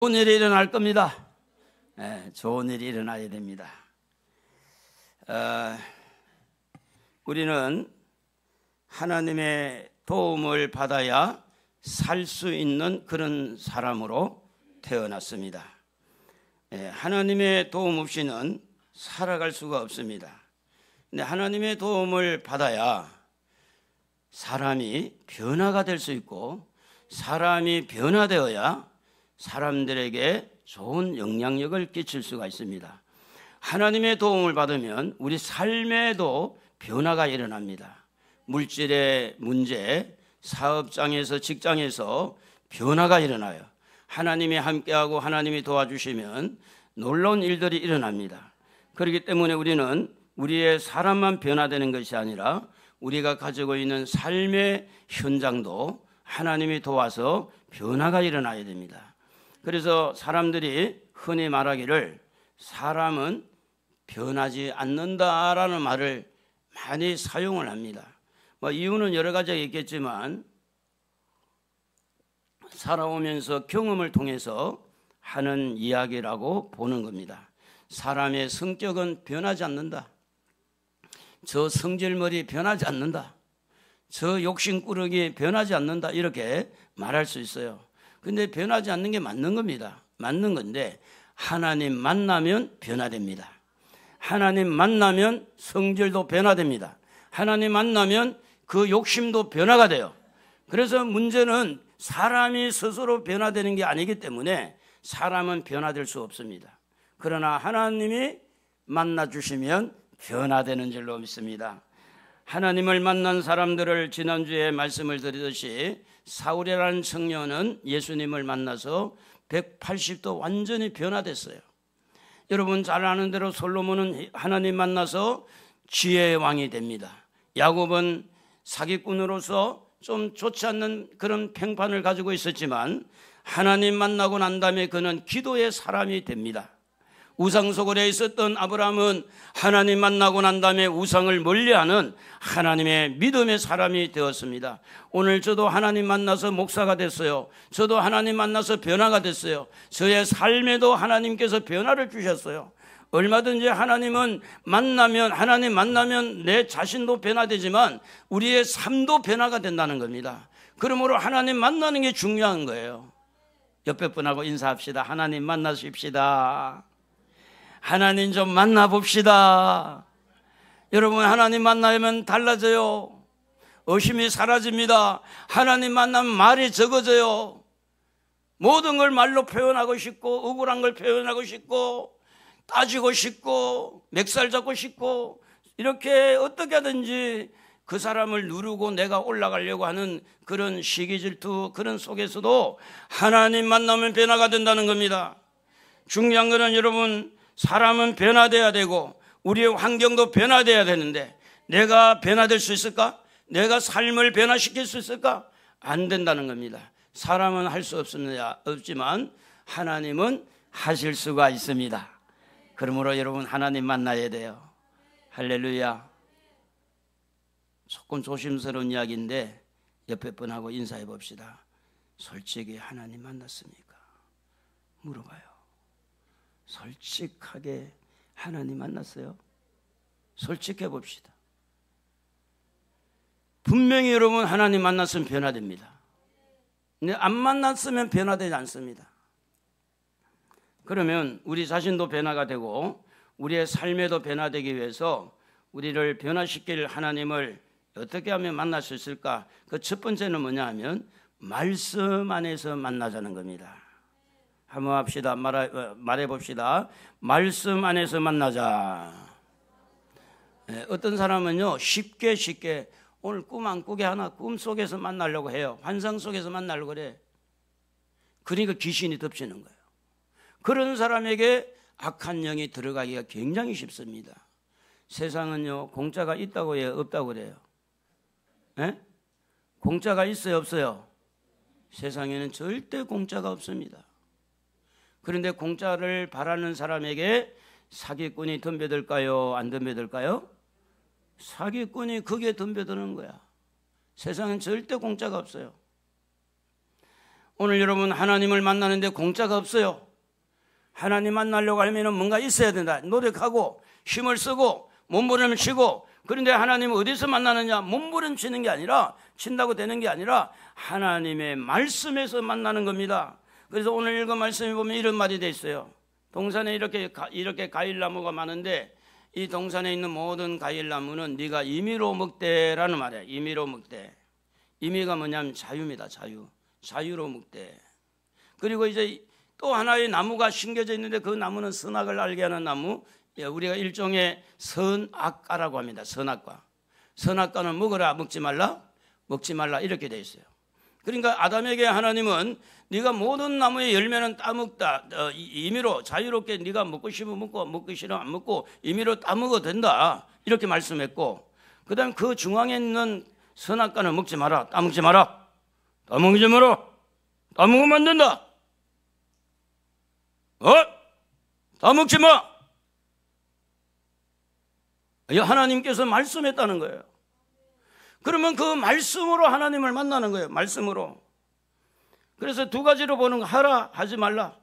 좋은 일이 일어날 겁니다. 좋은 일이 일어나야 됩니다. 우리는 하나님의 도움을 받아야 살 수 있는 그런 사람으로 태어났습니다. 하나님의 도움 없이는 살아갈 수가 없습니다. 근데 하나님의 도움을 받아야 사람이 변화가 될 수 있고, 사람이 변화되어야 사람들에게 좋은 영향력을 끼칠 수가 있습니다. 하나님의 도움을 받으면 우리 삶에도 변화가 일어납니다. 물질의 문제, 사업장에서, 직장에서 변화가 일어나요. 하나님이 함께하고 하나님이 도와주시면 놀라운 일들이 일어납니다. 그렇기 때문에 우리는 우리의 사람만 변화되는 것이 아니라 우리가 가지고 있는 삶의 현장도 하나님이 도와서 변화가 일어나야 됩니다. 그래서 사람들이 흔히 말하기를 사람은 변하지 않는다라는 말을 많이 사용을 합니다. 이유는 여러 가지가 있겠지만 살아오면서 경험을 통해서 하는 이야기라고 보는 겁니다. 사람의 성격은 변하지 않는다. 저 성질머리 변하지 않는다. 저 욕심꾸러기 변하지 않는다. 이렇게 말할 수 있어요. 근데 변하지 않는 게 맞는 겁니다. 맞는 건데 하나님 만나면 변화됩니다. 하나님 만나면 성질도 변화됩니다. 하나님 만나면 그 욕심도 변화가 돼요. 그래서 문제는 사람이 스스로 변화되는 게 아니기 때문에 사람은 변화될 수 없습니다. 그러나 하나님이 만나주시면 변화되는 줄로 믿습니다. 하나님을 만난 사람들을 지난주에 말씀을 드리듯이 사울이라는 청년은 예수님을 만나서 180도 완전히 변화됐어요. 여러분 잘 아는 대로 솔로몬은 하나님 만나서 지혜의 왕이 됩니다. 야곱은 사기꾼으로서 좀 좋지 않는 그런 평판을 가지고 있었지만 하나님 만나고 난 다음에 그는 기도의 사람이 됩니다. 우상 소굴에 있었던 아브라함은 하나님 만나고 난 다음에 우상을 멀리하는 하나님의 믿음의 사람이 되었습니다. 오늘 저도 하나님 만나서 목사가 됐어요. 저도 하나님 만나서 변화가 됐어요. 저의 삶에도 하나님께서 변화를 주셨어요. 얼마든지 하나님 만나면 내 자신도 변화되지만 우리의 삶도 변화가 된다는 겁니다. 그러므로 하나님 만나는 게 중요한 거예요. 옆에 분하고 인사합시다. 하나님 만나십시다. 하나님 좀 만나봅시다. 여러분 하나님 만나면 달라져요. 의심이 사라집니다. 하나님 만나면 말이 적어져요. 모든 걸 말로 표현하고 싶고, 억울한 걸 표현하고 싶고, 따지고 싶고, 멱살 잡고 싶고, 이렇게 어떻게 하든지 그 사람을 누르고 내가 올라가려고 하는 그런 시기 질투, 그런 속에서도 하나님 만나면 변화가 된다는 겁니다. 중요한 것은 여러분, 사람은 변화돼야 되고 우리의 환경도 변화돼야 되는데 내가 변화될 수 있을까? 내가 삶을 변화시킬 수 있을까? 안 된다는 겁니다. 사람은 할 수 없지만 하나님은 하실 수가 있습니다. 그러므로 여러분 하나님 만나야 돼요. 할렐루야. 조금 조심스러운 이야기인데 옆에 분하고 인사해 봅시다. 솔직히 하나님 만났습니까? 물어봐요. 솔직하게 하나님 만났어요? 솔직해 봅시다. 분명히 여러분 하나님 만났으면 변화됩니다. 근데 안 만났으면 변화되지 않습니다. 그러면 우리 자신도 변화가 되고 우리의 삶에도 변화되기 위해서 우리를 변화시킬 하나님을 어떻게 하면 만날 수 있을까? 그 첫 번째는 뭐냐 하면 말씀 안에서 만나자는 겁니다. 한번 합시다. 말해봅시다. 말씀 안에서 만나자. 어떤 사람은요 쉽게 오늘 꿈 안 꾸게 하나 꿈속에서 만나려고 해요. 환상 속에서 만나려고 그래. 그러니까 귀신이 덮치는 거예요. 그런 사람에게 악한 영이 들어가기가 굉장히 쉽습니다. 세상은요 공짜가 있다고 해요, 없다고 그래요? 공짜가 있어요, 없어요? 세상에는 절대 공짜가 없습니다. 그런데 공짜를 바라는 사람에게 사기꾼이 덤벼들까요? 안 덤벼들까요? 사기꾼이 그게 덤벼드는 거야. 세상엔 절대 공짜가 없어요. 오늘 여러분 하나님을 만나는데 공짜가 없어요. 하나님 만나려고 하면 뭔가 있어야 된다. 노력하고 힘을 쓰고 몸부림치고. 그런데 하나님은 어디서 만나느냐? 몸부림치는 게 아니라, 친다고 되는 게 아니라 하나님의 말씀에서 만나는 겁니다. 그래서 오늘 읽은 말씀에 보면 이런 말이 돼 있어요. 동산에 이렇게 과일나무가 많은데 이 동산에 있는 모든 과일나무는 네가 임의로 먹되라는 말이에요. 임의로 먹되. 임의가 뭐냐면 자유입니다. 자유로 먹되. 그리고 이제 또 하나의 나무가 심겨져 있는데 그 나무는 선악을 알게 하는 나무, 우리가 일종의 선악과라고 합니다. 선악과. 선악과는 먹어라, 먹지 말라, 먹지 말라 이렇게 돼 있어요. 그러니까 아담에게 하나님은 네가 모든 나무의 열매는 따먹다, 임의로 자유롭게 네가 먹고 싶으면 먹고 먹기 싫으면 안 먹고 임의로 따먹어도 된다 이렇게 말씀했고, 그 다음 그 중앙에 있는 선악과는 먹지 마라, 따먹지 마라, 따먹지 마라, 따먹으면 안 된다, 따먹지 마. 하나님께서 말씀했다는 거예요. 그러면 그 말씀으로 하나님을 만나는 거예요. 말씀으로. 그래서 두 가지로 보는 거, 하라, 하지 말라.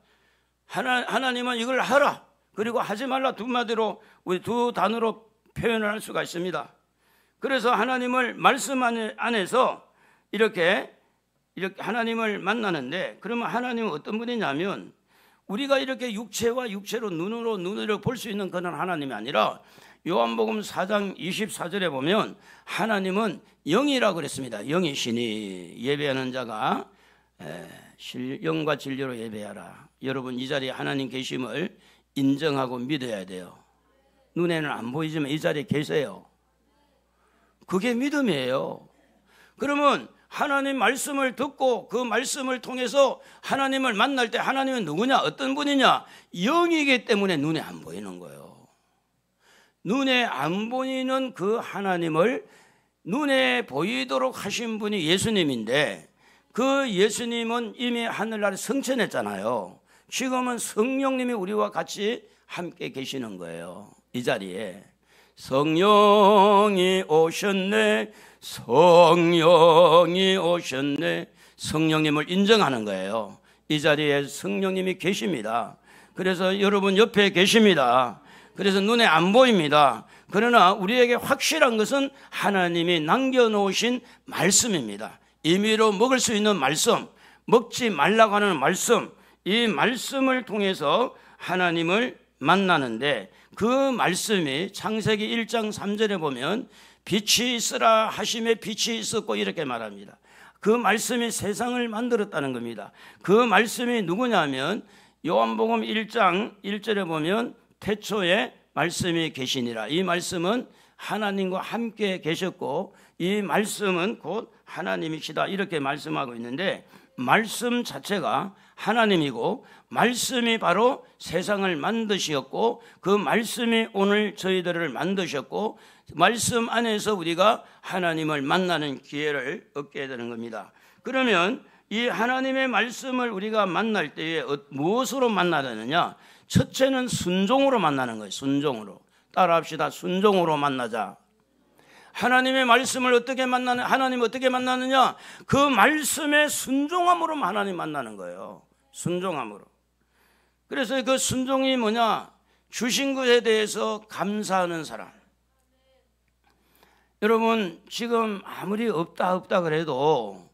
하나님은 이걸 하라, 그리고 하지 말라, 두 마디로, 우리 두 단어로 표현을 할 수가 있습니다. 그래서 하나님을 말씀 안에서 이렇게 하나님을 만나는데, 그러면 하나님은 어떤 분이냐면 우리가 이렇게 육체와 육체로 눈으로 볼 수 있는 그런 하나님이 아니라 요한복음 4장 24절에 보면 하나님은 영이라고 그랬습니다. 영이시니 예배하는 자가 영과 진리로 예배하라. 여러분 이 자리에 하나님 계심을 인정하고 믿어야 돼요. 눈에는 안 보이지만 이 자리에 계세요. 그게 믿음이에요. 그러면 하나님 말씀을 듣고 그 말씀을 통해서 하나님을 만날 때 하나님은 누구냐? 어떤 분이냐? 영이기 때문에 눈에 안 보이는 거예요. 눈에 안 보이는 그 하나님을 눈에 보이도록 하신 분이 예수님인데, 그 예수님은 이미 하늘나라에 승천했잖아요. 지금은 성령님이 우리와 같이 함께 계시는 거예요. 이 자리에 성령이 오셨네, 성령이 오셨네. 성령님을 인정하는 거예요. 이 자리에 성령님이 계십니다. 그래서 여러분 옆에 계십니다. 그래서 눈에 안 보입니다. 그러나 우리에게 확실한 것은 하나님이 남겨놓으신 말씀입니다. 임의로 먹을 수 있는 말씀, 먹지 말라고 하는 말씀, 이 말씀을 통해서 하나님을 만나는데, 그 말씀이 창세기 1장 3절에 보면 빛이 있으라 하심에 빛이 있었고 이렇게 말합니다. 그 말씀이 세상을 만들었다는 겁니다. 그 말씀이 누구냐면 요한복음 1장 1절에 보면 태초에 말씀이 계시니라. 이 말씀은 하나님과 함께 계셨고 이 말씀은 곧 하나님이시다 이렇게 말씀하고 있는데, 말씀 자체가 하나님이고 말씀이 바로 세상을 만드셨고 그 말씀이 오늘 저희들을 만드셨고 말씀 안에서 우리가 하나님을 만나는 기회를 얻게 되는 겁니다. 그러면 이 하나님의 말씀을 우리가 만날 때에 무엇으로 만나야 되느냐? 첫째는 순종으로 만나는 거예요. 순종으로. 따라합시다. 순종으로 만나자. 하나님의 말씀을 어떻게 만나는, 하나님 어떻게 만나느냐? 그 말씀의 순종함으로 하나님 만나는 거예요. 순종함으로. 그래서 그 순종이 뭐냐? 주신 것에 대해서 감사하는 사람. 여러분 지금 아무리 없다 그래도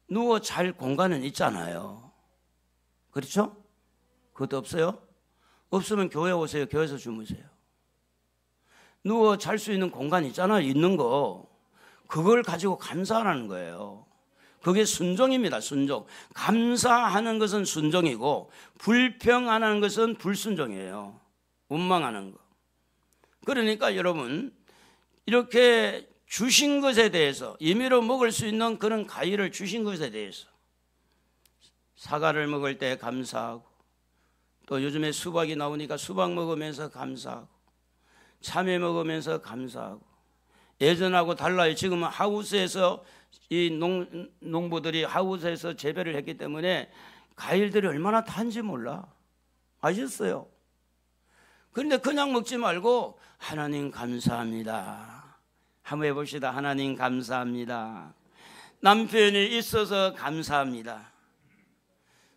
누워 잘 공간은 있잖아요. 그렇죠? 그것도 없어요? 없으면 교회 오세요. 교회에서 주무세요. 누워 잘 수 있는 공간 있잖아요. 있는 거. 그걸 가지고 감사하는 거예요. 그게 순종입니다. 순종. 감사하는 것은 순종이고 불평하는 것은 불순종이에요. 원망하는 거. 그러니까 여러분 이렇게 주신 것에 대해서, 임의로 먹을 수 있는 그런 과일을 주신 것에 대해서 사과를 먹을 때 감사하고, 또 요즘에 수박이 나오니까 수박 먹으면서 감사하고, 참외 먹으면서 감사하고. 예전하고 달라요. 지금은 하우스에서 이 농부들이 하우스에서 재배를 했기 때문에 과일들이 얼마나 단지 몰라. 아셨어요? 그런데 그냥 먹지 말고 하나님 감사합니다. 한번 해봅시다. 하나님 감사합니다. 남편이 있어서 감사합니다.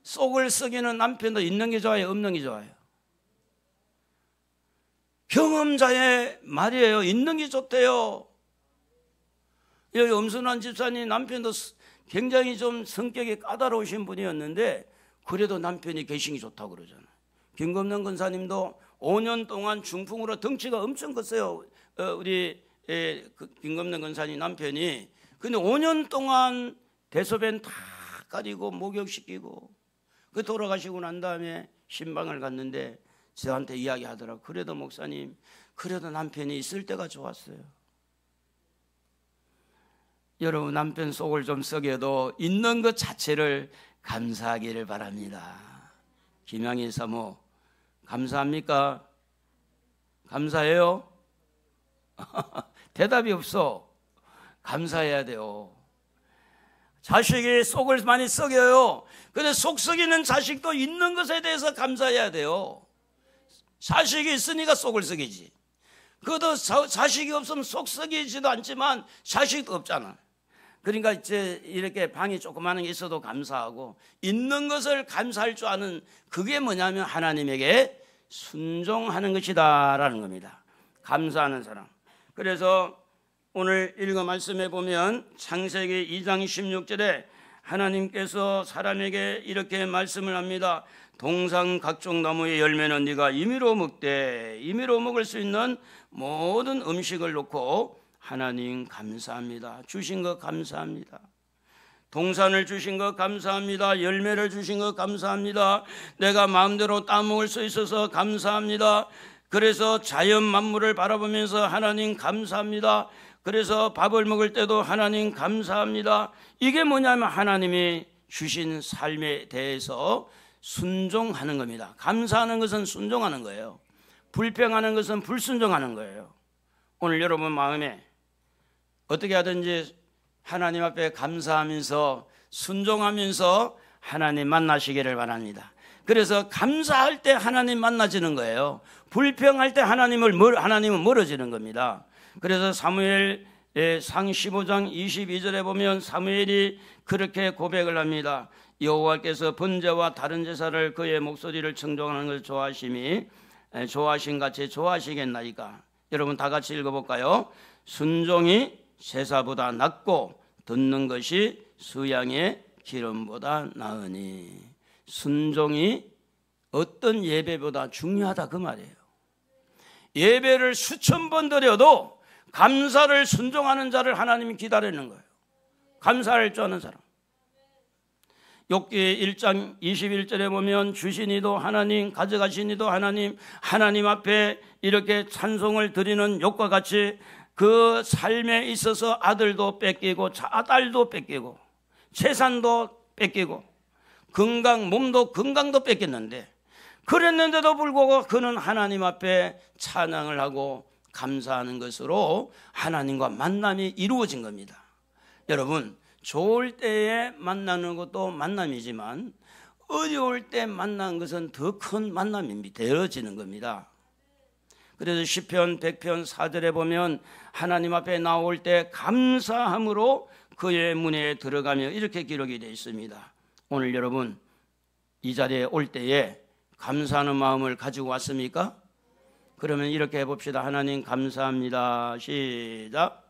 속을 썩이는 남편도 있는 게 좋아요, 없는 게 좋아요? 경험자의 말이에요. 있는 게 좋대요. 여기 엄순환 집사님 남편도 굉장히 좀 성격이 까다로우신 분이었는데 그래도 남편이 계신 게 좋다고 그러잖아요. 김검란 권사님도 5년 동안 중풍으로 덩치가 엄청 컸어요. 우리 김검란 권사님 남편이. 근데 5년 동안 대소변 다 가리고 목욕시키고 그 돌아가시고 난 다음에 신방을 갔는데 저한테 이야기하더라고요. 그래도 목사님, 그래도 남편이 있을 때가 좋았어요. 여러분, 남편 속을 좀 썩여도 있는 것 자체를 감사하기를 바랍니다. 김양희 사모, 감사합니까? 감사해요? 대답이 없어. 감사해야 돼요. 자식이 속을 많이 썩여요. 근데 속 썩이는 자식도 있는 것에 대해서 감사해야 돼요. 자식이 있으니까 속을 썩이지. 그것도 자식이 없으면 속 썩이지도 않지만 자식도 없잖아. 그러니까 이제 이렇게 방이 조그마한 게 있어도 감사하고 있는 것을 감사할 줄 아는 그게 뭐냐면 하나님에게 순종하는 것이다라는 겁니다. 감사하는 사람. 그래서 오늘 읽어 말씀해 보면 창세기 2장 16절에 하나님께서 사람에게 이렇게 말씀을 합니다. 동산 각종 나무의 열매는 네가 임의로 먹되 임의로 먹을 수 있는 모든 음식을 놓고 하나님 감사합니다. 주신 것 감사합니다. 동산을 주신 것 감사합니다. 열매를 주신 것 감사합니다. 내가 마음대로 따먹을 수 있어서 감사합니다. 그래서 자연 만물을 바라보면서 하나님 감사합니다. 그래서 밥을 먹을 때도 하나님 감사합니다. 이게 뭐냐면 하나님이 주신 삶에 대해서 순종하는 겁니다. 감사하는 것은 순종하는 거예요. 불평하는 것은 불순종하는 거예요. 오늘 여러분 마음에 어떻게 하든지 하나님 앞에 감사하면서 순종하면서 하나님 만나시기를 바랍니다. 그래서 감사할 때 하나님 만나지는 거예요. 불평할 때 하나님은 멀어지는 겁니다. 그래서 사무엘 상 15장 22절에 보면 사무엘이 그렇게 고백을 합니다. 여호와께서 번제와 다른 제사를 그의 목소리를 청종하는 것을 좋아하신 같이 좋아하시겠나이까. 여러분 다 같이 읽어볼까요? 순종이 제사보다 낫고 듣는 것이 수양의 기름보다 나으니. 순종이 어떤 예배보다 중요하다 그 말이에요. 예배를 수천 번 드려도 감사를 순종하는 자를 하나님이 기다리는 거예요. 감사할 줄 아는 사람. 욥기 1장 21절에 보면 주시니도 하나님, 가져가시니도 하나님, 하나님 앞에 이렇게 찬송을 드리는 욥과 같이 그 삶에 있어서 아들도 뺏기고 딸도 뺏기고 재산도 뺏기고 몸도 건강도 뺏겼는데 그랬는데도 불구하고 그는 하나님 앞에 찬양을 하고 감사하는 것으로 하나님과 만남이 이루어진 겁니다. 여러분, 좋을 때에 만나는 것도 만남이지만 어려울 때 만나는 것은 더 큰 만남이 되어지는 겁니다. 그래서 시편 100편 4절에 보면 하나님 앞에 나올 때 감사함으로 그의 문에 들어가며 이렇게 기록이 되어 있습니다. 오늘 여러분 이 자리에 올 때에 감사하는 마음을 가지고 왔습니까? 그러면 이렇게 해봅시다. 하나님 감사합니다. 시작.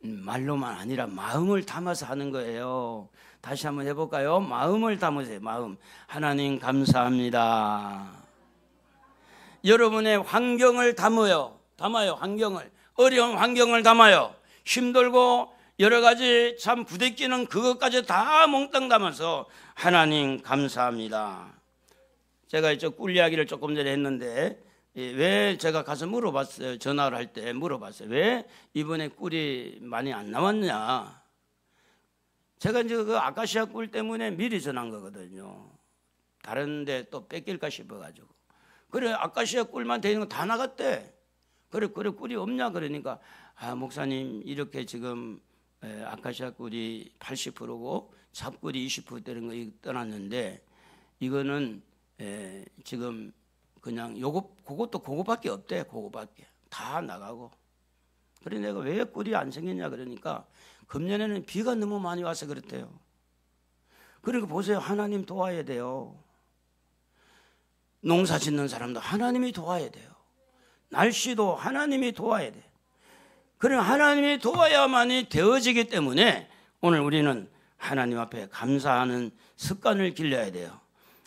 말로만 아니라 마음을 담아서 하는 거예요. 다시 한번 해볼까요? 마음을 담으세요. 마음. 하나님 감사합니다. 여러분의 환경을 담아요. 환경을. 어려운 환경을 담아요. 힘들고 여러 가지 참 부대끼는 그것까지 다 몽땅 담아서 하나님 감사합니다. 제가 꿀 이야기를 조금 전에 했는데 왜 제가 가서 물어봤어요. 전화를 할 때 물어봤어요. 왜 이번에 꿀이 많이 안 나왔냐. 제가 이제 그 아카시아 꿀 때문에 미리 전한 거거든요. 다른 데 또 뺏길까 싶어가지고. 그래 아카시아 꿀만 되는 거 다 나갔대. 그래 꿀이 없냐 그러니까 목사님 이렇게 지금 아카시아 꿀이 80%고 잡꿀이 20% 되는 거 떠났는데 이거는 지금 그냥 그것밖에 없대. 그거밖에 다 나가고. 그래 내가 왜 꿀이 안 생겼냐 그러니까 금년에는 비가 너무 많이 와서 그렇대요. 그러니까 보세요. 하나님 도와야 돼요. 농사 짓는 사람도 하나님이 도와야 돼요. 날씨도 하나님이 도와야 돼요. 그럼 하나님이 도와야만이 되어지기 때문에 오늘 우리는 하나님 앞에 감사하는 습관을 길러야 돼요.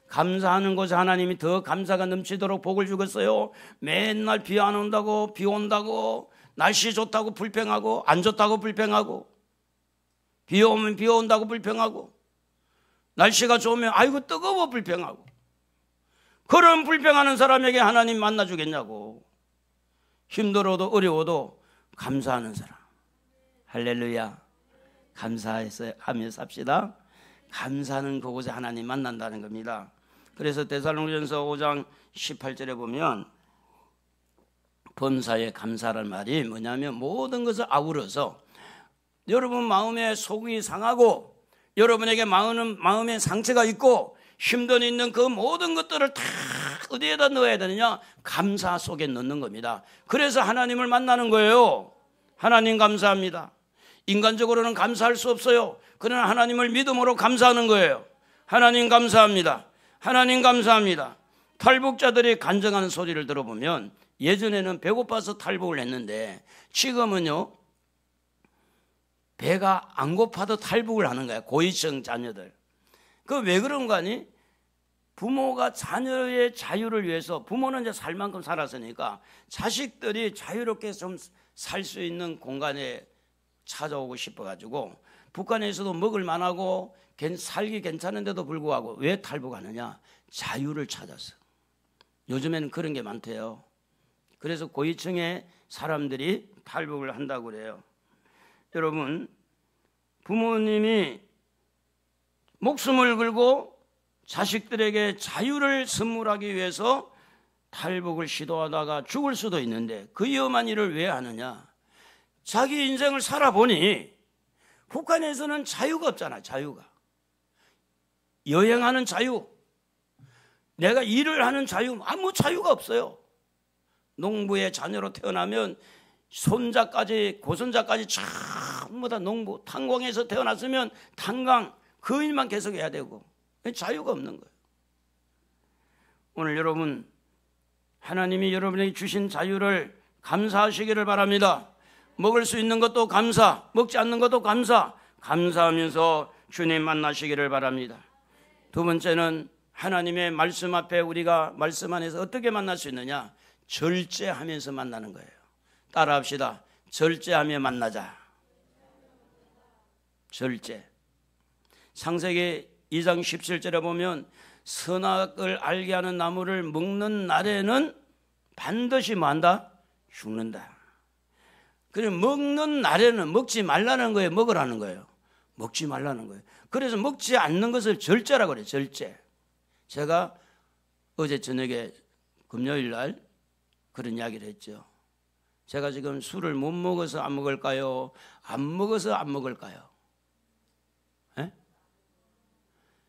감사하는 곳에 하나님이 더 감사가 넘치도록 복을 주겠어요? 맨날 비 안 온다고, 비 온다고, 날씨 좋다고 불평하고, 안 좋다고 불평하고, 비 오면 비 온다고 불평하고, 날씨가 좋으면 아이고 뜨거워 불평하고, 그런 불평하는 사람에게 하나님 만나주겠냐고. 힘들어도 어려워도 감사하는 사람. 할렐루야. 감사해서 하며 삽시다. 감사하는 그곳에 하나님 만난다는 겁니다. 그래서 데살로니가전서 5장 18절에 보면 범사에 감사란 말이 뭐냐면 모든 것을 아우러서 여러분 마음에 속이 상하고 여러분에게 마음에 상처가 있고 힘든 있는 그 모든 것들을 다 어디에다 넣어야 되느냐? 감사 속에 넣는 겁니다. 그래서 하나님을 만나는 거예요. 하나님 감사합니다. 인간적으로는 감사할 수 없어요. 그러나 하나님을 믿음으로 감사하는 거예요. 하나님 감사합니다. 하나님 감사합니다. 탈북자들이 간증하는 소리를 들어보면 예전에는 배고파서 탈북을 했는데 지금은요 배가 안 고파도 탈북을 하는 거야. 고위층 자녀들. 그 왜 그런 거 아니? 부모가 자녀의 자유를 위해서 부모는 이제 살 만큼 살았으니까 자식들이 자유롭게 좀 살 수 있는 공간에 찾아오고 싶어가지고 북한에서도 먹을 만하고 살기 괜찮은데도 불구하고 왜 탈북하느냐? 자유를 찾아서. 요즘에는 그런 게 많대요. 그래서 고위층의 사람들이 탈북을 한다고 그래요. 여러분, 부모님이 목숨을 걸고 자식들에게 자유를 선물하기 위해서 탈북을 시도하다가 죽을 수도 있는데 그 위험한 일을 왜 하느냐? 자기 인생을 살아보니 북한에서는 자유가 없잖아. 자유가. 여행하는 자유, 내가 일을 하는 자유, 아무 자유가 없어요. 농부의 자녀로 태어나면 손자까지 고손자까지 전부 다 농부, 탄광에서 태어났으면 탄광 그 일만 계속 해야 되고 자유가 없는 거예요. 오늘 여러분 하나님이 여러분에게 주신 자유를 감사하시기를 바랍니다. 먹을 수 있는 것도 감사, 먹지 않는 것도 감사, 감사하면서 주님 만나시기를 바랍니다. 두 번째는 하나님의 말씀 앞에 우리가 말씀 안에서 어떻게 만날 수 있느냐? 절제하면서 만나는 거예요. 따라합시다. 절제하며 만나자. 절제. 창세기 2장 17절에 보면 선악을 알게 하는 나무를 먹는 날에는 반드시 뭐한다? 죽는다. 그래서 먹는 날에는 먹지 말라는 거예요? 먹으라는 거예요? 먹지 말라는 거예요. 그래서 먹지 않는 것을 절제라고 그래요. 절제. 제가 어제 저녁에 금요일 날 그런 이야기를 했죠. 제가 지금 술을 못 먹어서 안 먹을까요? 안 먹어서 안 먹을까요? 에?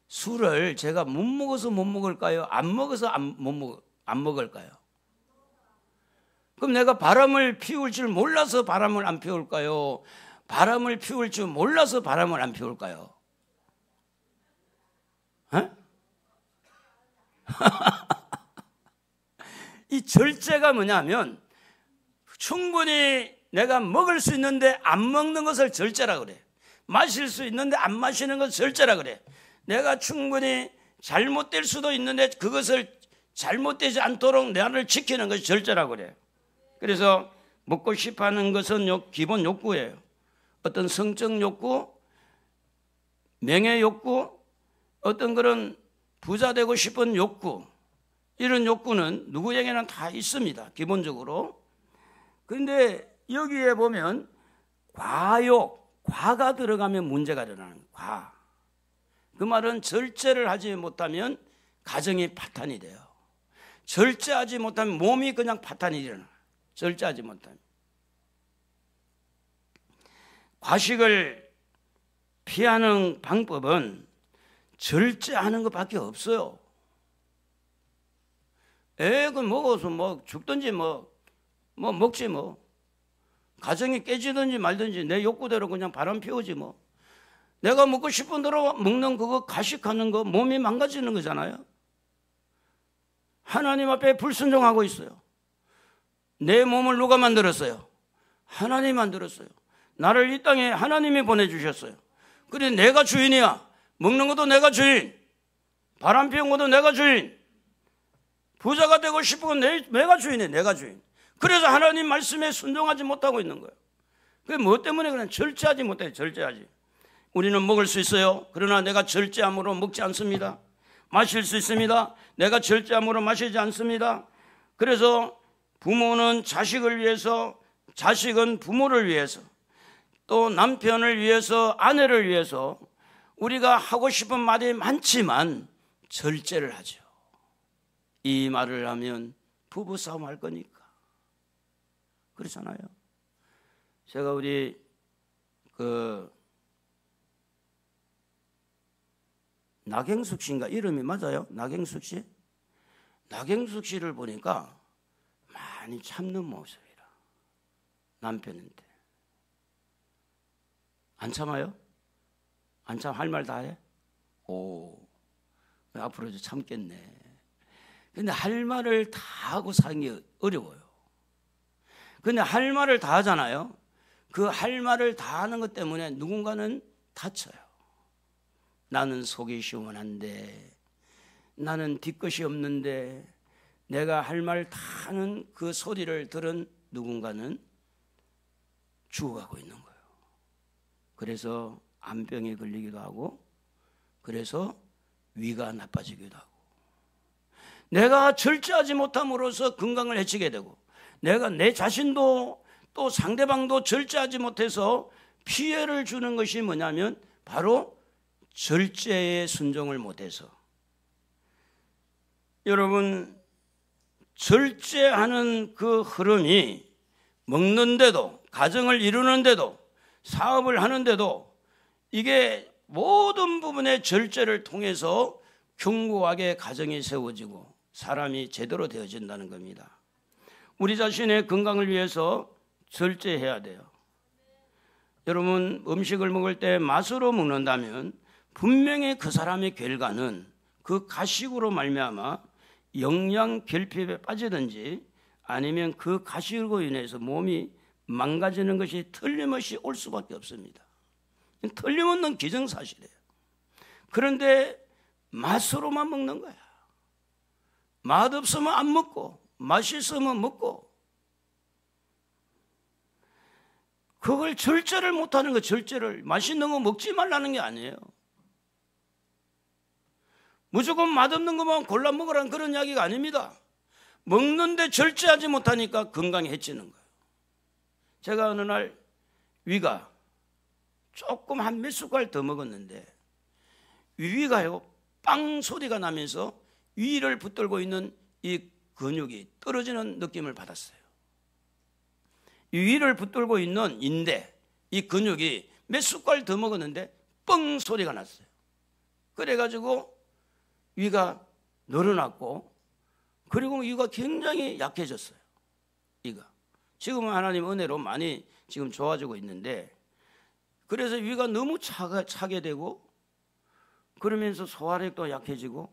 술을 제가 못 먹어서 못 먹을까요? 안 먹어서 안 먹을까요? 그럼 내가 바람을 피울 줄 몰라서 바람을 안 피울까요? 바람을 피울 줄 몰라서 바람을 안 피울까요? 이 절제가 뭐냐면 충분히 내가 먹을 수 있는데 안 먹는 것을 절제라고 그래. 마실 수 있는데 안 마시는 것을 절제라고 그래. 내가 충분히 잘못될 수도 있는데 그것을 잘못되지 않도록 나를 지키는 것이 절제라고 그래. 그래서 먹고 싶어하는 것은 기본 욕구예요. 어떤 성적 욕구, 명예 욕구, 어떤 그런 부자 되고 싶은 욕구, 이런 욕구는 누구에게나 다 있습니다. 기본적으로. 그런데 여기에 보면 과욕, 과가 들어가면 문제가 일어나는 거예요. 과. 그 말은 절제를 하지 못하면 가정이 파탄이 돼요. 절제하지 못하면 몸이 그냥 파탄이 일어나요. 절제하지 못하면. 과식을 피하는 방법은 절제하는 것밖에 없어요. 그 먹어서 뭐 죽든지 뭐 먹지 뭐. 가정이 깨지든지 말든지 내 욕구대로 그냥 바람 피우지 뭐. 내가 먹고 싶은 대로 먹는 그거 가식하는 거 몸이 망가지는 거잖아요. 하나님 앞에 불순종하고 있어요. 내 몸을 누가 만들었어요? 하나님이 만들었어요. 나를 이 땅에 하나님이 보내주셨어요. 그래 내가 주인이야. 먹는 것도 내가 주인, 바람 피운 것도 내가 주인, 부자가 되고 싶은 건 내가 주인이에요. 내가 주인. 그래서 하나님 말씀에 순종하지 못하고 있는 거예요. 그게 뭐 때문에 그냥 절제하지 못해요. 절제하지. 우리는 먹을 수 있어요. 그러나 내가 절제함으로 먹지 않습니다. 마실 수 있습니다. 내가 절제함으로 마시지 않습니다. 그래서 부모는 자식을 위해서, 자식은 부모를 위해서, 또 남편을 위해서, 아내를 위해서 우리가 하고 싶은 말이 많지만 절제를 하죠. 이 말을 하면 부부싸움 할 거니까. 그렇잖아요. 제가 우리 나경숙 씨인가 이름이 맞아요? 나경숙 씨? 나경숙 씨를 보니까 많이 참는 모습이라. 남편인데 안 참아요? 안 참 할 말 다 해? 오, 앞으로도 참겠네. 근데 할 말을 다 하고 사는 게 어려워요. 근데 할 말을 다 하잖아요. 그 할 말을 다 하는 것 때문에 누군가는 다쳐요. 나는 속이 시원한데, 나는 뒤끝이 없는데, 내가 할 말 다 하는 그 소리를 들은 누군가는 죽어가고 있는 거예요. 그래서 암병에 걸리기도 하고, 그래서 위가 나빠지기도 하고, 내가 절제하지 못함으로써 건강을 해치게 되고, 내가 내 자신도 또 상대방도 절제하지 못해서 피해를 주는 것이 뭐냐면 바로 절제에 순종을 못해서. 여러분, 절제하는 그 흐름이 먹는데도, 가정을 이루는데도, 사업을 하는데도 이게 모든 부분의 절제를 통해서 견고하게 가정이 세워지고 사람이 제대로 되어진다는 겁니다. 우리 자신의 건강을 위해서 절제해야 돼요. 여러분, 음식을 먹을 때 맛으로 먹는다면 분명히 그 사람의 결과는 그 가식으로 말미암아 영양 결핍에 빠지든지 아니면 그 가식으로 인해서 몸이 망가지는 것이 틀림없이 올 수밖에 없습니다. 틀림없는 기정사실이에요. 그런데 맛으로만 먹는 거야. 맛없으면 안 먹고 맛있으면 먹고, 그걸 절제를 못하는 거. 절제를, 맛있는 거 먹지 말라는 게 아니에요. 무조건 맛없는 것만 골라 먹으라는 그런 이야기가 아닙니다. 먹는데 절제하지 못하니까 건강이 해치는 거예요. 제가 어느 날 위가 조금 한 몇 숟갈 더 먹었는데 위가요 빵 소리가 나면서 위를 붙들고 있는 이 근육이 떨어지는 느낌을 받았어요. 위를 붙들고 있는 인대, 이 근육이 몇 숟갈 더 먹었는데 뻥 소리가 났어요. 그래가지고 위가 늘어났고, 그리고 위가 굉장히 약해졌어요. 위가 지금은 하나님 은혜로 많이 지금 좋아지고 있는데, 그래서 위가 너무 차게 되고, 그러면서 소화력도 약해지고,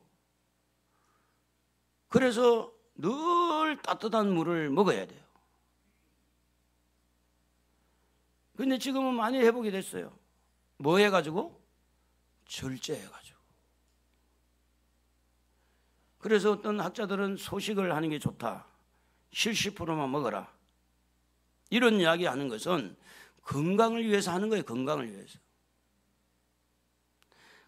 그래서 늘 따뜻한 물을 먹어야 돼요. 근데 지금은 많이 회복이 됐어요. 뭐 해가지고? 절제해가지고. 그래서 어떤 학자들은 소식을 하는 게 좋다. 70%만 먹어라. 이런 이야기 하는 것은 건강을 위해서 하는 거예요. 건강을 위해서.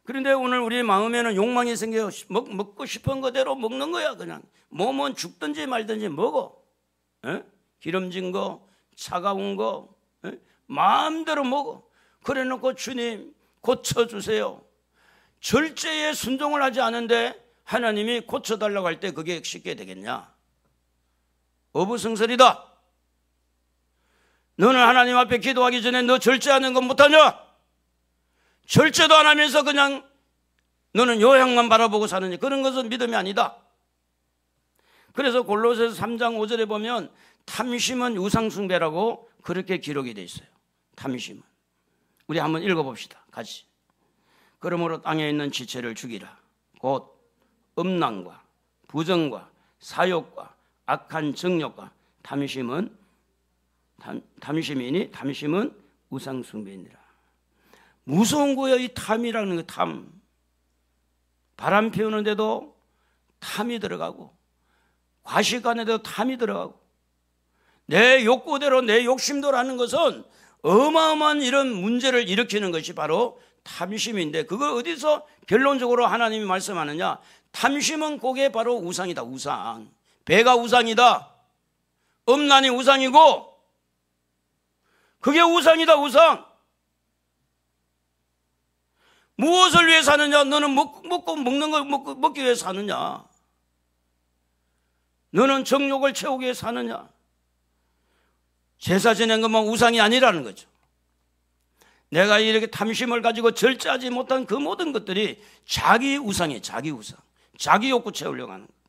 그런데 오늘 우리 마음에는 욕망이 생겨 먹고 싶은 거대로 먹는 거야. 그냥 몸은 죽든지 말든지 먹어. 에? 기름진 거, 차가운 거, 에? 마음대로 먹어. 그래 놓고 주님 고쳐주세요. 절제에 순종을 하지 않은데 하나님이 고쳐달라고 할 때 그게 쉽게 되겠냐? 어부성설이다. 너는 하나님 앞에 기도하기 전에 너 절제하는 건 못하냐? 절제도 안 하면서 그냥 너는 요양만 바라보고 사느니 그런 것은 믿음이 아니다. 그래서 골로새서 3장 5절에 보면 탐심은 우상숭배라고 그렇게 기록이 되어 있어요. 탐심은. 우리 한번 읽어봅시다. 같이. 그러므로 땅에 있는 지체를 죽이라. 곧 음란과 부정과 사욕과 악한 정욕과 탐심이니 탐심은 우상숭배니라. 무서운 거예요. 이 탐이라는 거. 탐. 바람 피우는데도 탐이 들어가고, 과식하는데도 탐이 들어가고, 내 욕구대로 내 욕심대로 하는 것은 어마어마한 이런 문제를 일으키는 것이 바로 탐심인데, 그걸 어디서 결론적으로 하나님이 말씀하느냐? 탐심은 그게 바로 우상이다. 우상. 배가 우상이다. 음란이 우상이고, 그게 우상이다. 우상. 무엇을 위해 사느냐? 너는 먹고 먹는 걸 먹기 위해 사느냐? 너는 정욕을 채우기 위해 사느냐? 제사 지낸 것만 우상이 아니라는 거죠. 내가 이렇게 탐심을 가지고 절제하지 못한 그 모든 것들이 자기 우상이에요. 자기 우상. 자기 욕구 채우려고 하는 거예요.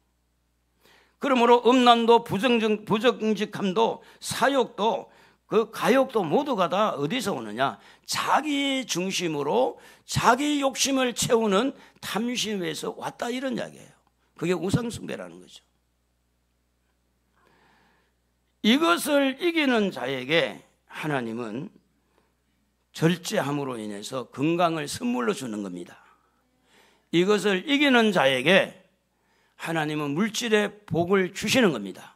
그러므로 음란도 부정직함도 사욕도 그 가욕도 모두가 다 어디서 오느냐? 자기 중심으로 자기 욕심을 채우는 탐심에서 왔다, 이런 이야기예요. 그게 우상숭배라는 거죠. 이것을 이기는 자에게 하나님은 절제함으로 인해서 건강을 선물로 주는 겁니다. 이것을 이기는 자에게 하나님은 물질의 복을 주시는 겁니다.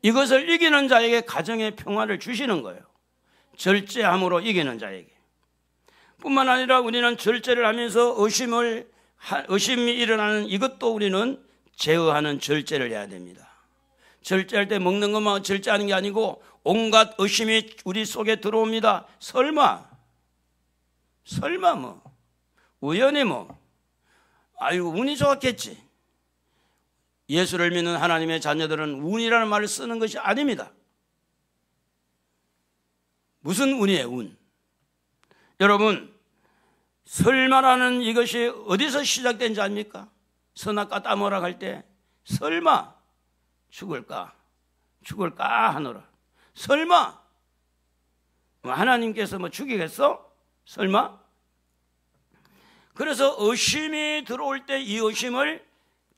이것을 이기는 자에게 가정의 평화를 주시는 거예요. 절제함으로 이기는 자에게. 뿐만 아니라 우리는 절제를 하면서 의심이 일어나는 이것도 우리는 제어하는 절제를 해야 됩니다. 절제할 때 먹는 것만 절제하는 게 아니고 온갖 의심이 우리 속에 들어옵니다. 설마 뭐 우연히 뭐 아이고 운이 좋았겠지. 예수를 믿는 하나님의 자녀들은 운이라는 말을 쓰는 것이 아닙니다. 무슨 운이에요? 운. 여러분, 설마라는 이것이 어디서 시작된지 압니까? 선악과 따먹으라 할 때 설마 죽을까 하노라. 설마 하나님께서 뭐 죽이겠어? 설마? 그래서 의심이 들어올 때 이 의심을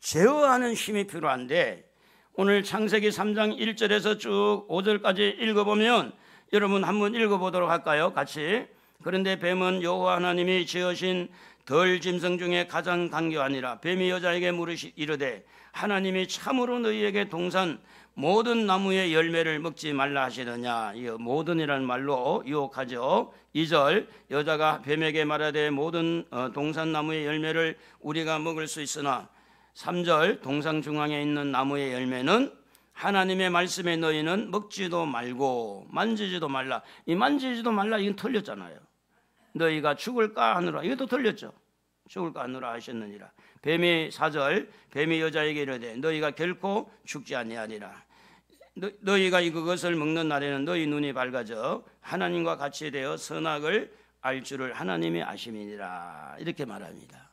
제어하는 힘이 필요한데, 오늘 창세기 3장 1절에서 쭉 5절까지 읽어보면 여러분 한번 읽어보도록 할까요? 같이. 그런데 뱀은 여호와 하나님이 지으신 덜 짐승 중에 가장 강교하니라. 뱀이 여자에게 이르되 하나님이 참으로 너희에게 동산 모든 나무의 열매를 먹지 말라 하시더냐. 이 모든이라는 말로 유혹하죠. 2절 여자가 뱀에게 말하되 모든 동산 나무의 열매를 우리가 먹을 수 있으나 3절 동산 중앙에 있는 나무의 열매는 하나님의 말씀에 너희는 먹지도 말고 만지지도 말라. 이 만지지도 말라 이건 틀렸잖아요. 너희가 죽을까 하느라, 이것도 틀렸죠. 죽을까 하느라 하셨느니라. 뱀이 4절 뱀이 여자에게 이르되 너희가 결코 죽지 아니하리라. 너희가 그것을 먹는 날에는 너희 눈이 밝아져 하나님과 같이 되어 선악을 알 줄을 하나님이 아심이니라. 이렇게 말합니다.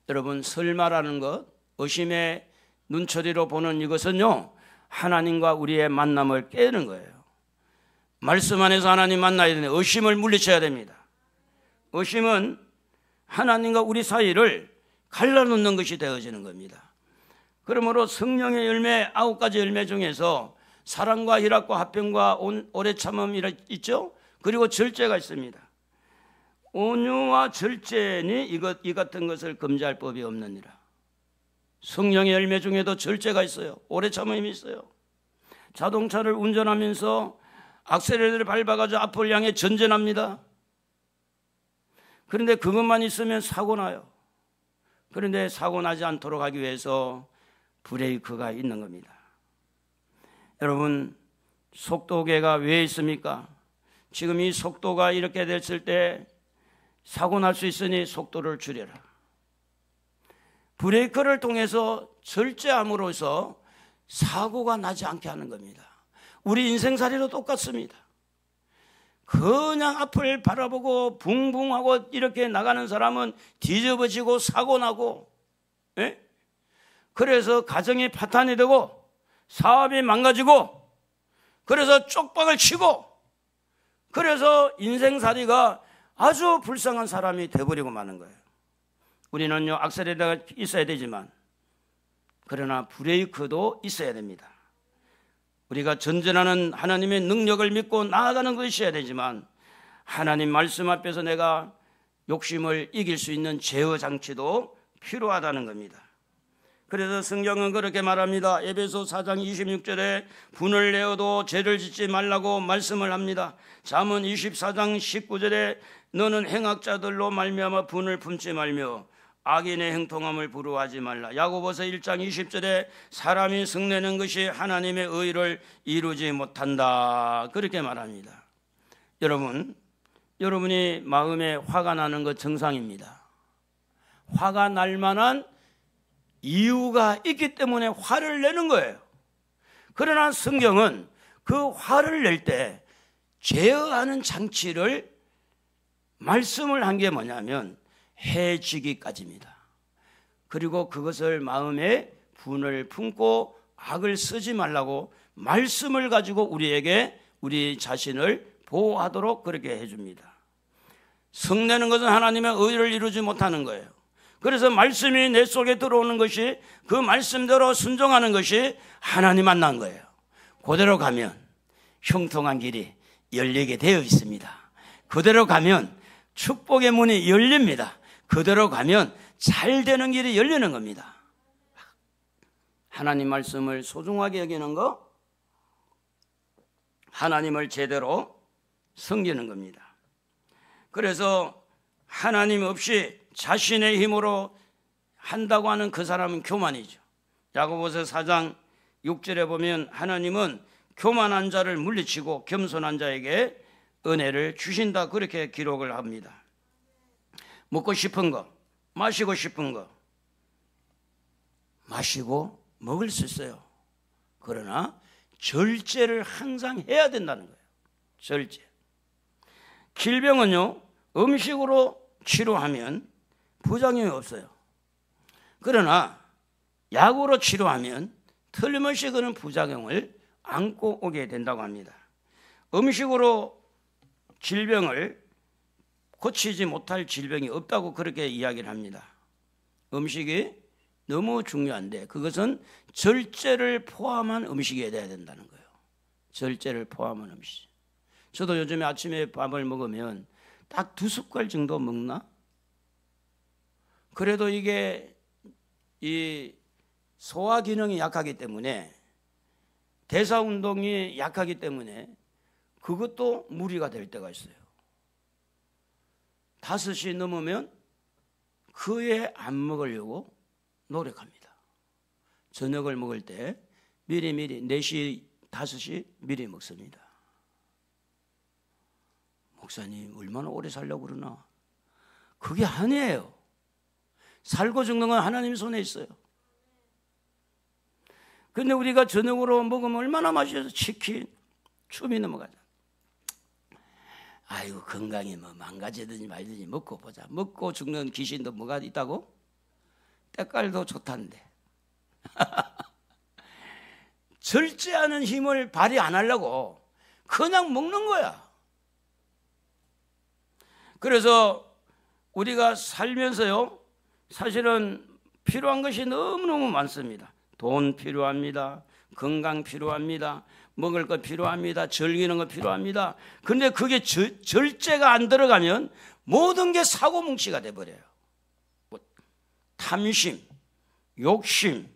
여러분, 설마라는 것, 의심의 눈초리로 보는 이것은요, 하나님과 우리의 만남을 깨는 거예요. 말씀 안에서 하나님 만나야 되는데 의심을 물리쳐야 됩니다. 의심은 하나님과 우리 사이를 갈라놓는 것이 되어지는 겁니다. 그러므로 성령의 열매 9가지 열매 중에서 사랑과 희락과 화평과 오래 참음이 있죠. 그리고 절제가 있습니다. 온유와 절제니 이 같은 것을 금지할 법이 없느니라. 성령의 열매 중에도 절제가 있어요. 오래 참음이 있어요. 자동차를 운전하면서 악셀레를 밟아가지고 앞을 향해 전진합니다. 그런데 그것만 있으면 사고 나요. 그런데 사고 나지 않도록 하기 위해서 브레이크가 있는 겁니다. 여러분, 속도계가 왜 있습니까? 지금 이 속도가 이렇게 됐을 때 사고 날 수 있으니 속도를 줄여라. 브레이크를 통해서 절제함으로써 사고가 나지 않게 하는 겁니다. 우리 인생살이도 똑같습니다. 그냥 앞을 바라보고 붕붕하고 이렇게 나가는 사람은 뒤집어지고 사고 나고, 그래서 가정이 파탄이 되고 사업이 망가지고, 그래서 쪽박을 치고, 그래서 인생살이가 아주 불쌍한 사람이 되어버리고 마는 거예요. 우리는요 악셀레터가 있어야 되지만 그러나 브레이크도 있어야 됩니다. 우리가 전진하는 하나님의 능력을 믿고 나아가는 것이 있어야 되지만 하나님 말씀 앞에서 내가 욕심을 이길 수 있는 제어 장치도 필요하다는 겁니다. 그래서 성경은 그렇게 말합니다. 에베소 4장 26절에 분을 내어도 죄를 짓지 말라고 말씀을 합니다. 잠언 24장 19절에 너는 행악자들로 말미암아 분을 품지 말며 악인의 형통함을 부러워하지 말라. 야고보서 1장 20절에 사람이 성내는 것이 하나님의 의를 이루지 못한다. 그렇게 말합니다. 여러분이 마음에 화가 나는 것 정상입니다. 화가 날 만한 이유가 있기 때문에 화를 내는 거예요. 그러나 성경은 그 화를 낼 때 제어하는 장치를 말씀을 한 게 뭐냐면 해지기까지입니다. 그리고 그것을 마음에 분을 품고 악을 쓰지 말라고 말씀을 가지고 우리에게 우리 자신을 보호하도록 그렇게 해줍니다. 성내는 것은 하나님의 의를 이루지 못하는 거예요. 그래서 말씀이 내 속에 들어오는 것이 그 말씀대로 순종하는 것이 하나님 만난 거예요. 그대로 가면 형통한 길이 열리게 되어 있습니다. 그대로 가면 축복의 문이 열립니다. 그대로 가면 잘 되는 길이 열리는 겁니다. 하나님 말씀을 소중하게 여기는 거, 하나님을 제대로 섬기는 겁니다. 그래서 하나님 없이 자신의 힘으로 한다고 하는 그 사람은 교만이죠. 야고보서 4장 6절에 보면 하나님은 교만한 자를 물리치고 겸손한 자에게 은혜를 주신다 그렇게 기록을 합니다. 먹고 싶은 거, 마시고 싶은 거 마시고 먹을 수 있어요. 그러나 절제를 항상 해야 된다는 거예요. 절제. 질병은요 음식으로 치료하면 부작용이 없어요. 그러나 약으로 치료하면 틀림없이 그런 부작용을 안고 오게 된다고 합니다. 음식으로 질병을 고치지 못할 질병이 없다고 그렇게 이야기를 합니다. 음식이 너무 중요한데 그것은 절제를 포함한 음식이 돼야 된다는 거예요. 절제를 포함한 음식. 저도 요즘에 아침에 밥을 먹으면 딱 2숟갈 정도 먹나? 그래도 이게 이 소화 기능이 약하기 때문에 대사 운동이 약하기 때문에 그것도 무리가 될 때가 있어요. 5시 넘으면 그 외에 안 먹으려고 노력합니다. 저녁을 먹을 때 미리 4시, 5시 미리 먹습니다. 목사님 얼마나 오래 살려고 그러나? 그게 아니에요. 살고 죽는 건 하나님 손에 있어요. 근데 우리가 저녁으로 먹으면 얼마나 맛있어서 치킨, 춤이 넘어가자. 아이고 건강이 뭐 망가지든지 말든지 먹고 보자. 먹고 죽는 귀신도 뭐가 있다고? 때깔도 좋다는데. 절제하는 힘을 발휘 안 하려고 그냥 먹는 거야. 그래서 우리가 살면서요 사실은 필요한 것이 너무너무 많습니다. 돈 필요합니다. 건강 필요합니다. 먹을 거 필요합니다. 즐기는 거 필요합니다. 그런데 그게 절제가 안 들어가면 모든 게 사고뭉치가 돼버려요. 탐심, 욕심,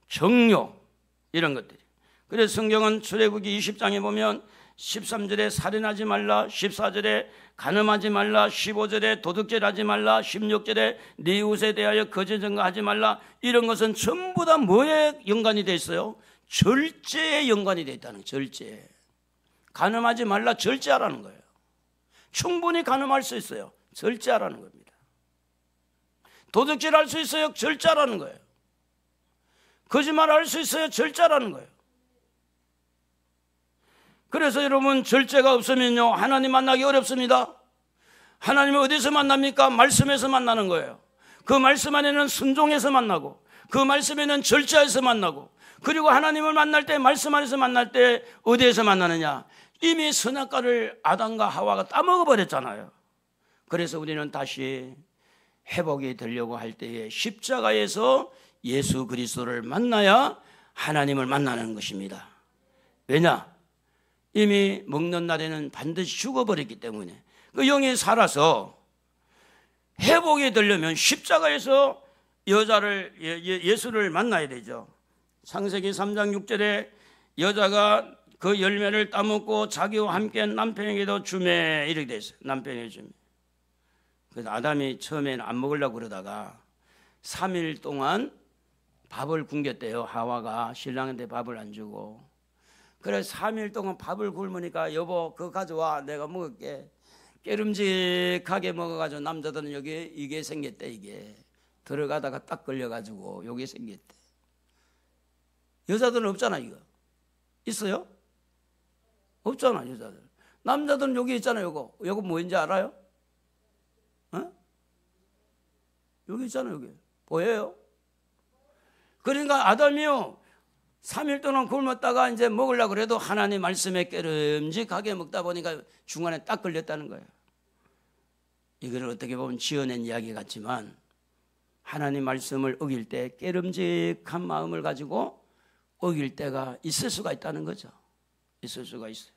정욕 이런 것들이. 그래서 성경은 출애굽기 20장에 보면 13절에 살인하지 말라, 14절에 간음하지 말라, 15절에 도둑질하지 말라, 16절에 네 이웃에 대하여 거짓 증거하지 말라. 이런 것은 전부 다 뭐에 연관이 돼 있어요? 절제에 연관이 돼 있다는 거예요. 절제. 간음하지 말라, 절제하라는 거예요. 충분히 간음할 수 있어요. 절제하라는 겁니다. 도둑질할 수 있어요. 절제하라는 거예요. 거짓말할 수 있어요. 절제하라는 거예요. 그래서 여러분 절제가 없으면요 하나님 만나기 어렵습니다. 하나님을 어디서 만납니까? 말씀에서 만나는 거예요. 그 말씀 안에는 순종해서 만나고 그 말씀에는 절제해서 만나고 그리고 하나님을 만날 때 말씀 안에서 만날 때 어디에서 만나느냐? 이미 선악과를 아담과 하와가 따먹어 버렸잖아요. 그래서 우리는 다시 회복이 되려고 할 때에 십자가에서 예수 그리스도를 만나야 하나님을 만나는 것입니다. 왜냐? 이미 먹는 날에는 반드시 죽어버렸기 때문에 그 영이 살아서 회복이 되려면 십자가에서 여자를 예수를 만나야 되죠. 창세기 3장 6절에 여자가 그 열매를 따먹고 자기와 함께 남편에게도 주매 이렇게 돼 있어요. 남편에게 주매. 그래서 아담이 처음에는 안 먹으려고 그러다가 3일 동안 밥을 굶겼대요. 하와가 신랑한테 밥을 안 주고. 그래서 3일 동안 밥을 굶으니까 여보 그거 가져와 내가 먹을게. 깨름직하게 먹어가지고 남자들은 여기 이게 생겼대. 이게 들어가다가 딱 걸려가지고 여기 생겼대. 여자들은 없잖아. 이거 있어요? 없잖아. 여자들. 남자들은 여기 있잖아요. 요거 뭐인지 알아요? 어? 여기 있잖아요. 여기 보여요? 그러니까 아담이요 3일 동안 굶었다가 이제 먹으려고 그래도 하나님 말씀에 깨름직하게 먹다 보니까 중간에 딱 걸렸다는 거예요. 이거를 어떻게 보면 지어낸 이야기 같지만 하나님 말씀을 어길 때 깨름직한 마음을 가지고 어길 때가 있을 수가 있다는 거죠. 있을 수가 있어요.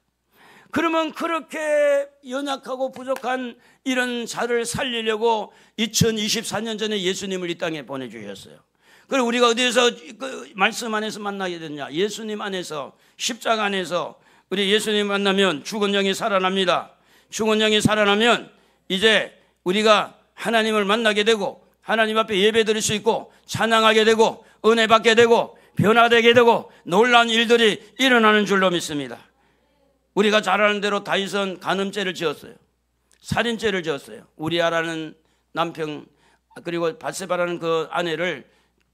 그러면 그렇게 연약하고 부족한 이런 자를 살리려고 2024년 전에 예수님을 이 땅에 보내주셨어요. 그리고 우리가 어디에서 그 말씀 안에서 만나게 되냐? 예수님 안에서, 십자가 안에서. 우리 예수님 만나면 죽은 영이 살아납니다. 죽은 영이 살아나면 이제 우리가 하나님을 만나게 되고 하나님 앞에 예배 드릴 수 있고 찬양하게 되고 은혜 받게 되고 변화되게 되고 놀라운 일들이 일어나는 줄로 믿습니다. 우리가 잘 아는 대로 다윗은 간음죄를 지었어요. 살인죄를 지었어요. 우리아라는 남편 그리고 밧세바라는 그 아내를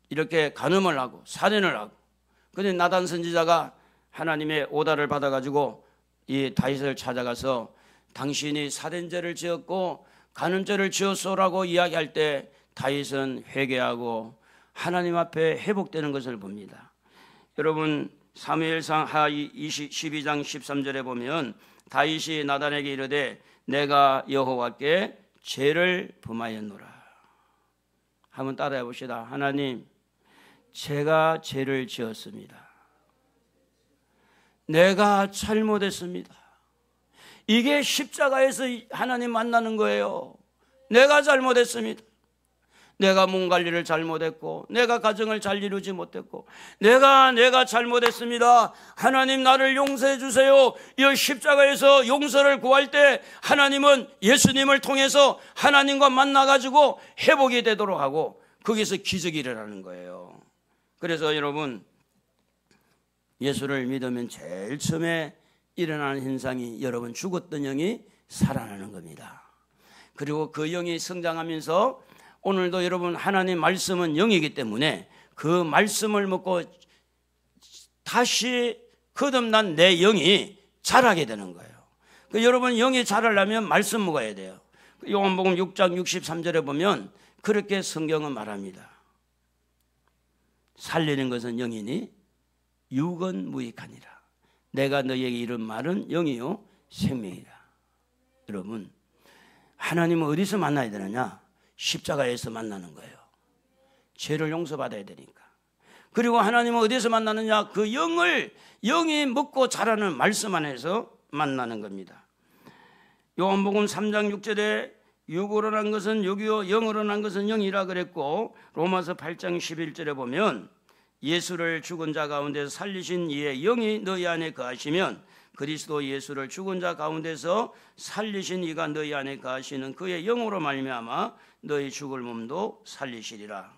이렇게 간음을 하고 살인을 하고. 그런데 나단 선지자가 하나님의 오다를 받아가지고 이 다윗을 찾아가서 당신이 살인죄를 지었고 간음죄를 지었소라고 이야기할 때 다윗은 회개하고 하나님 앞에 회복되는 것을 봅니다. 여러분 사무엘상 하 12장 13절에 보면 다윗이 나단에게 이르되 내가 여호와께 죄를 범하였노라. 한번 따라해 봅시다. 하나님 제가 죄를 지었습니다. 내가 잘못했습니다. 이게 십자가에서 하나님 만나는 거예요. 내가 잘못했습니다. 내가 몸 관리를 잘못했고 내가 가정을 잘 이루지 못했고 내가 잘못했습니다. 하나님 나를 용서해 주세요. 이 십자가에서 용서를 구할 때 하나님은 예수님을 통해서 하나님과 만나가지고 회복이 되도록 하고 거기서 기적이 일어나는 거예요. 그래서 여러분 예수를 믿으면 제일 처음에 일어나는 현상이 여러분 죽었던 영이 살아나는 겁니다. 그리고 그 영이 성장하면서 오늘도 여러분 하나님 말씀은 영이기 때문에 그 말씀을 먹고 다시 거듭난 내 영이 자라게 되는 거예요. 여러분 영이 자라려면 말씀 먹어야 돼요. 요한복음 6장 63절에 보면 그렇게 성경은 말합니다. 살리는 것은 영이니 육은 무익하니라. 내가 너희에게 이른 말은 영이요 생명이라. 여러분 하나님은 어디서 만나야 되느냐? 십자가에서 만나는 거예요. 죄를 용서받아야 되니까. 그리고 하나님은 어디서 만나느냐? 그 영이 먹고 자라는 말씀 안에서 만나는 겁니다. 요한복음 3장 6절에 육으로 난 것은 육이요 영으로 난 것은 영이라 그랬고 로마서 8장 11절에 보면 예수를 죽은 자 가운데서 살리신 이의 영이 너희 안에 거하시면 그리스도 예수를 죽은 자 가운데서 살리신 이가 너희 안에 거하시는 그의 영으로 말미암아 너희 죽을 몸도 살리시리라.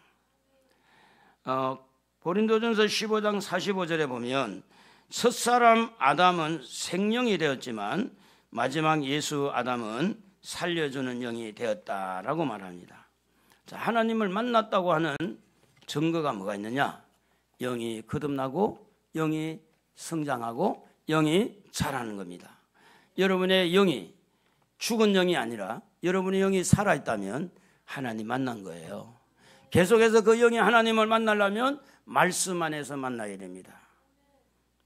고린도전서 15장 45절에 보면 첫사람 아담은 생명이 되었지만 마지막 예수 아담은 살려주는 영이 되었다라고 말합니다. 자, 하나님을 만났다고 하는 증거가 뭐가 있느냐? 영이 거듭나고 영이 성장하고 영이 자라는 겁니다. 여러분의 영이 죽은 영이 아니라 여러분의 영이 살아있다면 하나님 만난 거예요. 계속해서 그 영이 하나님을 만나려면 말씀 안에서 만나야 됩니다.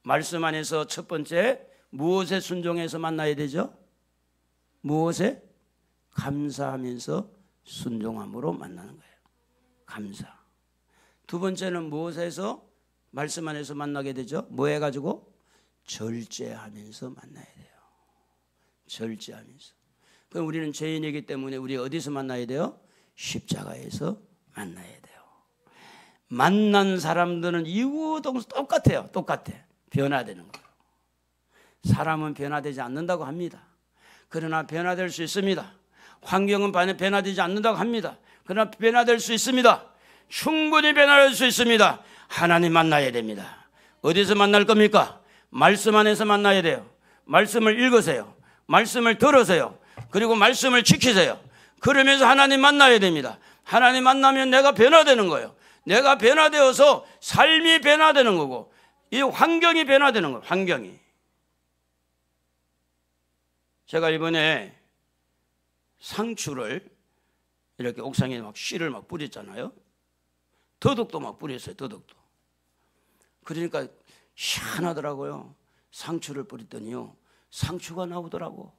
말씀 안에서 첫 번째 무엇에 순종해서 만나야 되죠? 무엇에? 감사하면서 순종함으로 만나는 거예요. 감사. 두 번째는 무엇에서? 말씀 안에서 만나게 되죠? 뭐 해가지고? 절제하면서 만나야 돼요. 절제하면서. 그럼 우리는 죄인이기 때문에 우리 어디서 만나야 돼요? 십자가에서 만나야 돼요. 만난 사람들은 이유도 똑같아요. 똑같아. 변화되는 거예요. 사람은 변화되지 않는다고 합니다. 그러나 변화될 수 있습니다. 환경은 변화되지 않는다고 합니다. 그러나 변화될 수 있습니다. 충분히 변화될 수 있습니다. 하나님 만나야 됩니다. 어디서 만날 겁니까? 말씀 안에서 만나야 돼요. 말씀을 읽으세요. 말씀을 들으세요. 그리고 말씀을 지키세요. 그러면서 하나님 만나야 됩니다. 하나님 만나면 내가 변화되는 거예요. 내가 변화되어서 삶이 변화되는 거고 이 환경이 변화되는 거예요. 환경이. 제가 이번에 상추를 이렇게 옥상에 막 씨를 막 뿌렸잖아요. 더덕도 막 뿌렸어요. 더덕도. 그러니까 희한하더라고요. 상추를 뿌렸더니요. 상추가 나오더라고.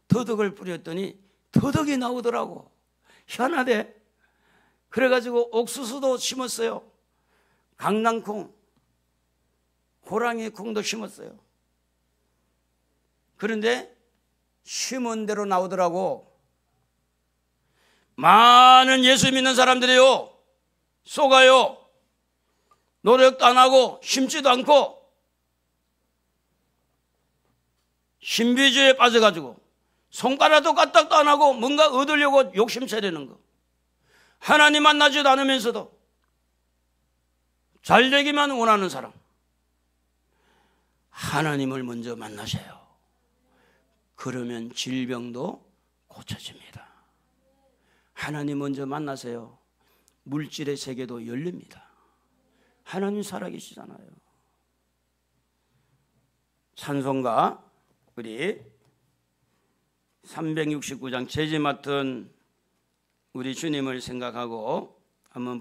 더덕을 뿌렸더니 더덕이 나오더라고. 희한하대. 그래가지고 옥수수도 심었어요. 강낭콩, 호랑이 콩도 심었어요. 그런데 심은 대로 나오더라고. 많은 예수 믿는 사람들이요. 속아요. 노력도 안 하고 심지도 않고 신비주의에 빠져가지고 손가락도 까딱도 안 하고 뭔가 얻으려고 욕심 차리는 거. 하나님 만나지도 않으면서도 잘 되기만 원하는 사람. 하나님을 먼저 만나세요. 그러면 질병도 고쳐집니다. 하나님 먼저 만나세요. 물질의 세계도 열립니다. 하나님 살아계시잖아요. 찬송가 우리 369장 죄지 맡은 우리 주님을 생각하고 한번